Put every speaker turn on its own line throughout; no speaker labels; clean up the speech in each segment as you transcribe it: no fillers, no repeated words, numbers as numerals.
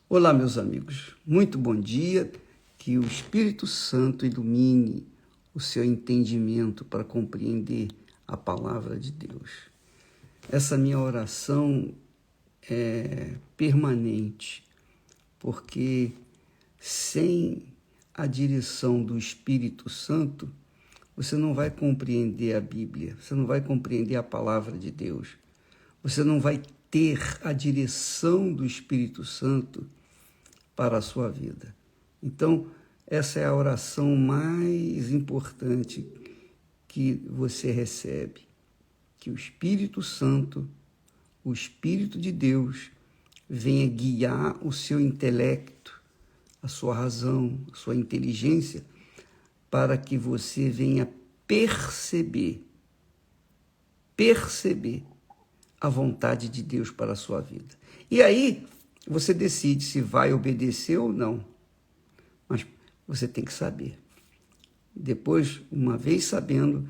Olá, meus amigos. Muito bom dia. Que o Espírito Santo ilumine o seu entendimento para compreender a palavra de Deus. Essa minha oração é permanente, porque sem a direção do Espírito Santo, você não vai compreender a Bíblia, você não vai compreender a palavra de Deus, você não vai ter a direção do Espírito Santo para a sua vida. Então, essa é a oração mais importante que você recebe, que o Espírito Santo, o Espírito de Deus, venha guiar o seu intelecto, a sua razão, a sua inteligência, para que você venha perceber a vontade de Deus para a sua vida. E aí, você decide se vai obedecer ou não. Mas você tem que saber. Depois, uma vez sabendo,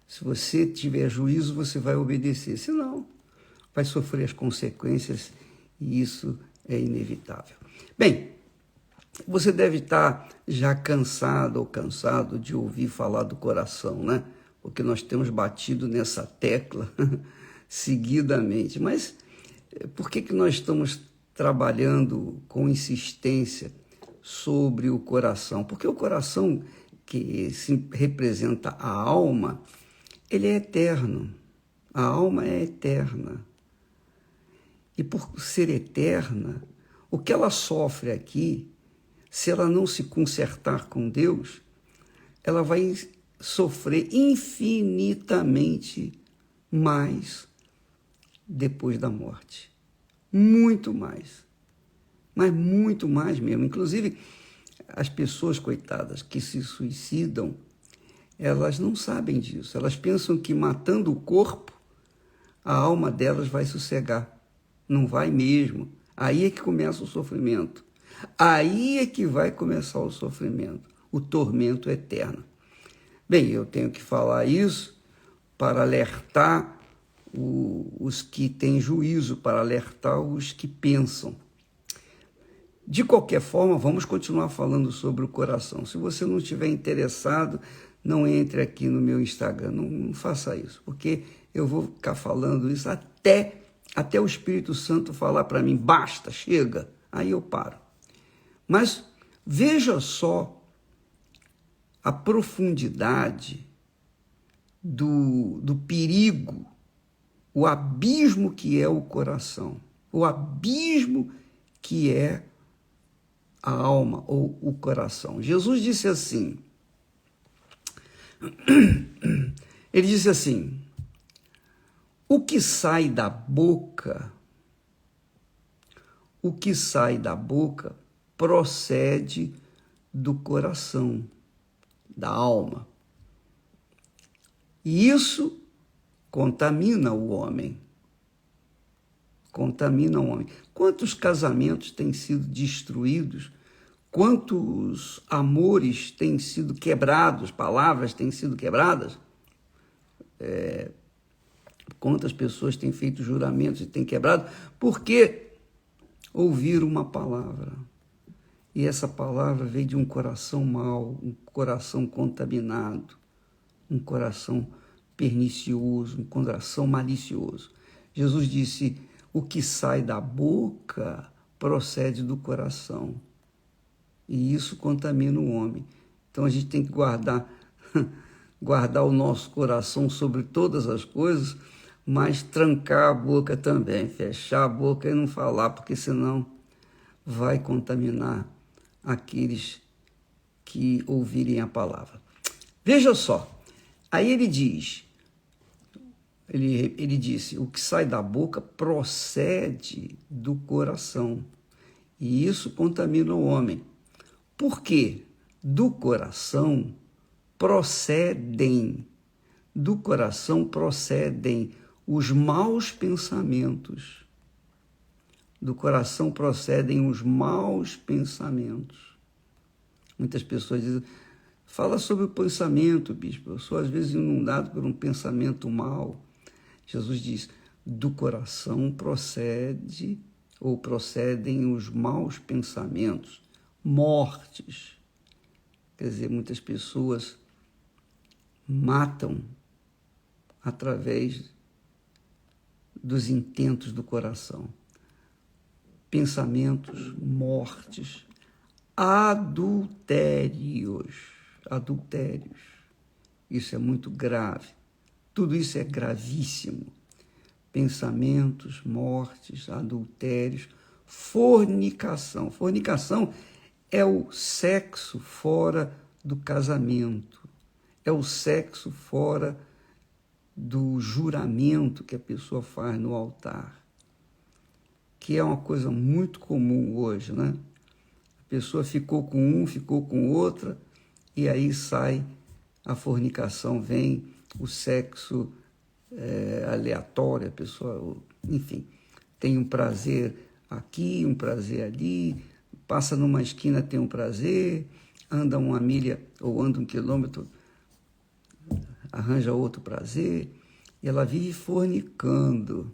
se você tiver juízo, você vai obedecer. Senão, vai sofrer as consequências e isso é inevitável. Bem, você deve estar já cansado ou cansado de ouvir falar do coração, né? Porque nós temos batido nessa tecla seguidamente. Mas por que nós estamos trabalhando com insistência sobre o coração? Porque o coração, que representa a alma, ele é eterno. A alma é eterna. E por ser eterna, o que ela sofre aqui, se ela não se consertar com Deus, ela vai sofrer infinitamente mais depois da morte. Muito mais. Mas muito mais mesmo. Inclusive, as pessoas, coitadas, que se suicidam, elas não sabem disso. Elas pensam que matando o corpo, a alma delas vai sossegar. Não vai mesmo. Aí é que começa o sofrimento. Aí é que vai começar o sofrimento, o tormento eterno. Bem, eu tenho que falar isso para alertar os que têm juízo, para alertar os que pensam. De qualquer forma, vamos continuar falando sobre o coração. Se você não estiver interessado, não entre aqui no meu Instagram, não faça isso, porque eu vou ficar falando isso até o Espírito Santo falar para mim, basta, chega, aí eu paro. Mas veja só a profundidade do perigo, o abismo que é o coração, o abismo que é a alma ou o coração. Jesus disse assim, ele disse assim, o que sai da boca procede do coração, da alma. E isso contamina o homem. Contamina o homem. Quantos casamentos têm sido destruídos? Quantos amores têm sido quebrados? Palavras têm sido quebradas? Quantas pessoas têm feito juramentos e têm quebrado? Porque ouviram uma palavra. E essa palavra veio de um coração mau, um coração contaminado, um coração pernicioso, um coração malicioso. Jesus disse, o que sai da boca procede do coração. E isso contamina o homem. Então a gente tem que guardar o nosso coração sobre todas as coisas, mas trancar a boca também, fechar a boca e não falar, porque senão vai contaminar aqueles que ouvirem a palavra. Veja só, aí ele diz, ele disse, o que sai da boca procede do coração, e isso contamina o homem. Por quê? Do coração procedem os maus pensamentos. Do coração procedem os maus pensamentos. Muitas pessoas dizem, fala sobre o pensamento, bispo. Eu sou às vezes inundado por um pensamento mau. Jesus diz, do coração procede ou procedem os maus pensamentos, mortes. Quer dizer, muitas pessoas matam através dos intentos do coração. Pensamentos, mortes, adultérios. Isso é muito grave. Tudo isso é gravíssimo. Pensamentos, mortes, adultérios, fornicação. Fornicação é o sexo fora do casamento, é o sexo fora do juramento que a pessoa faz no altar, que é uma coisa muito comum hoje, né? A pessoa ficou com um, ficou com outra, e aí sai a fornicação, vem o sexo aleatório, a pessoa, enfim, tem um prazer aqui, um prazer ali, passa numa esquina, tem um prazer, anda uma milha ou anda 1 quilômetro, arranja outro prazer, e ela vive fornicando.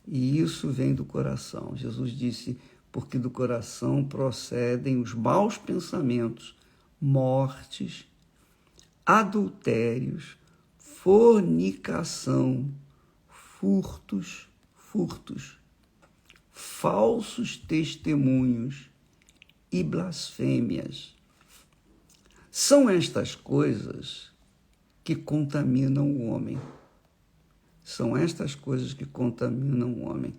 E isso vem do coração. Jesus disse, porque do coração procedem os maus pensamentos, mortes, adultérios, fornicação, furtos, falsos testemunhos e blasfêmias. São estas coisas que contaminam o homem. São estas coisas que contaminam o homem.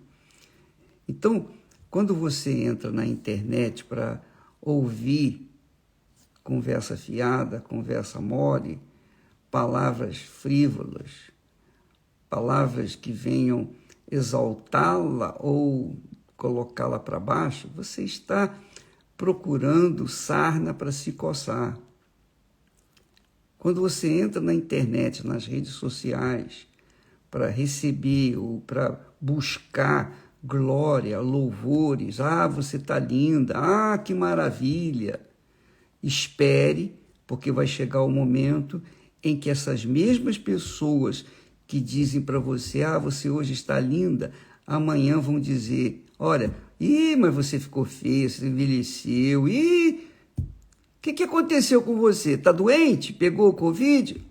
Então, quando você entra na internet para ouvir conversa fiada, conversa mole, palavras frívolas, palavras que venham exaltá-la ou colocá-la para baixo, você está procurando sarna para se coçar. Quando você entra na internet, nas redes sociais, para receber ou para buscar glória, louvores, você está linda, que maravilha. Espere, porque vai chegar o momento em que essas mesmas pessoas que dizem para você, você hoje está linda, amanhã vão dizer, olha, mas você ficou feia, você envelheceu, o que aconteceu com você? Está doente? Pegou o Covid?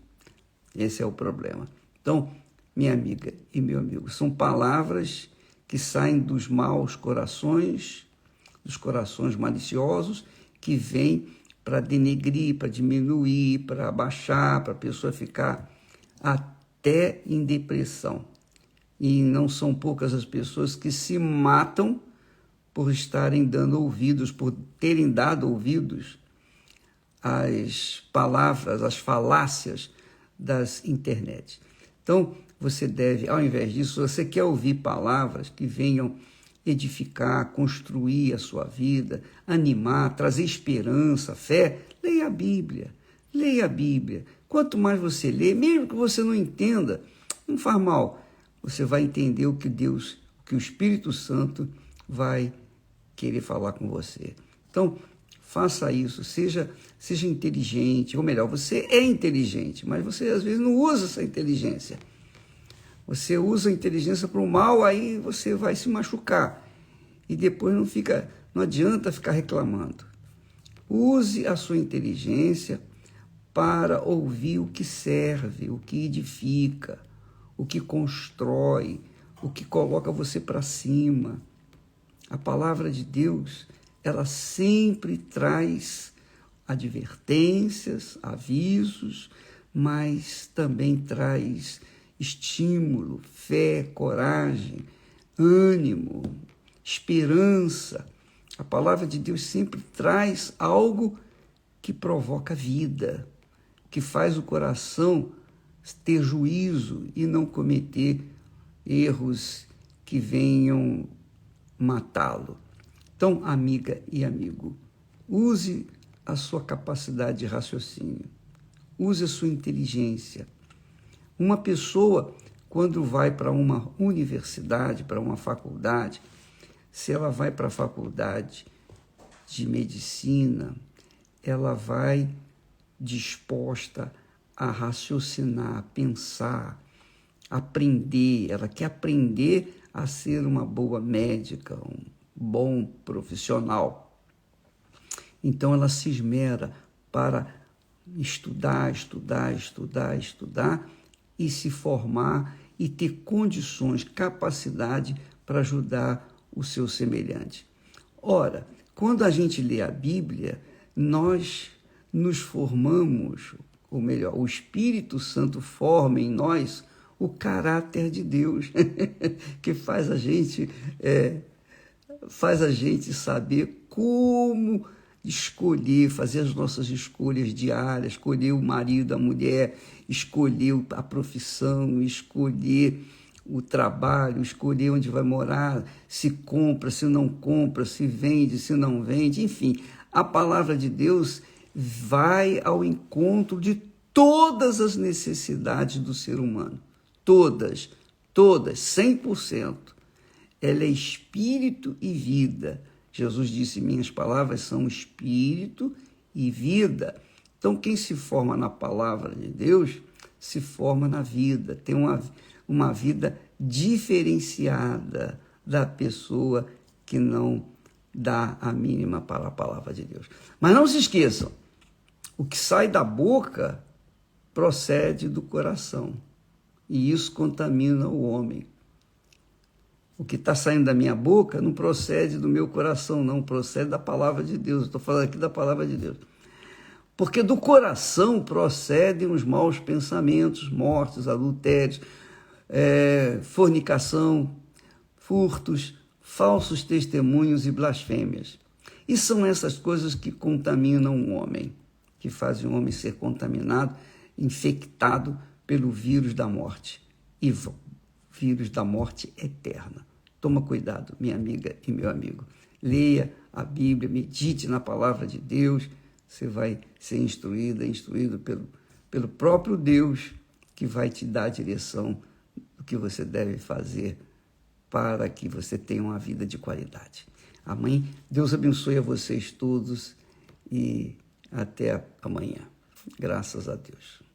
Esse é o problema. Então, minha amiga e meu amigo, são palavras que saem dos maus corações, dos corações maliciosos, que vêm para denegrir, para diminuir, para abaixar, para a pessoa ficar até em depressão. E não são poucas as pessoas que se matam por estarem dando ouvidos, por terem dado ouvidos às palavras, às falácias das internet. Então, você deve, ao invés disso, você quer ouvir palavras que venham edificar, construir a sua vida, animar, trazer esperança, fé, leia a Bíblia. Leia a Bíblia. Quanto mais você lê, mesmo que você não entenda, não faz mal. Você vai entender o que Deus, o que o Espírito Santo vai querer falar com você. Então, faça isso, seja inteligente, ou melhor, você é inteligente, mas você às vezes não usa essa inteligência. Você usa a inteligência para o mal, aí você vai se machucar. E depois não adianta ficar reclamando. Use a sua inteligência para ouvir o que serve, o que edifica, o que constrói, o que coloca você para cima. A palavra de Deus, ela sempre traz advertências, avisos, mas também traz estímulo, fé, coragem, ânimo, esperança. A palavra de Deus sempre traz algo que provoca vida, que faz o coração ter juízo e não cometer erros que venham matá-lo. Então, amiga e amigo, use a sua capacidade de raciocínio, use a sua inteligência. Uma pessoa, quando vai para uma universidade, para uma faculdade, se ela vai para a faculdade de medicina, ela vai disposta a raciocinar, a pensar, aprender. Ela quer aprender a ser uma boa médica, um bom profissional. Então ela se esmera para estudar e se formar e ter condições, capacidade para ajudar o seu semelhante. Ora, quando a gente lê a Bíblia, nós nos formamos, ou melhor, o Espírito Santo forma em nós o caráter de Deus, que faz a gente saber como escolher, fazer as nossas escolhas diárias, escolher o marido, a mulher, escolher a profissão, escolher o trabalho, escolher onde vai morar, se compra, se não compra, se vende, se não vende, enfim. A palavra de Deus vai ao encontro de todas as necessidades do ser humano. Todas, 100%. Ela é espírito e vida. Jesus disse, minhas palavras são espírito e vida. Então, quem se forma na palavra de Deus, se forma na vida, tem uma vida diferenciada da pessoa que não dá a mínima para a palavra de Deus. Mas não se esqueçam, o que sai da boca procede do coração, e isso contamina o homem. O que está saindo da minha boca não procede do meu coração, não, procede da palavra de Deus. Estou falando aqui da palavra de Deus. Porque do coração procedem os maus pensamentos, mortes, adultérios, fornicação, furtos, falsos testemunhos e blasfêmias. E são essas coisas que contaminam o homem, que fazem o homem ser contaminado, infectado pelo vírus da morte. E vírus da morte eterna. Toma cuidado, minha amiga e meu amigo. Leia a Bíblia, medite na palavra de Deus. Você vai ser instruído pelo próprio Deus, que vai te dar a direção do que você deve fazer para que você tenha uma vida de qualidade. Amém? Deus abençoe a vocês todos e até amanhã. Graças a Deus.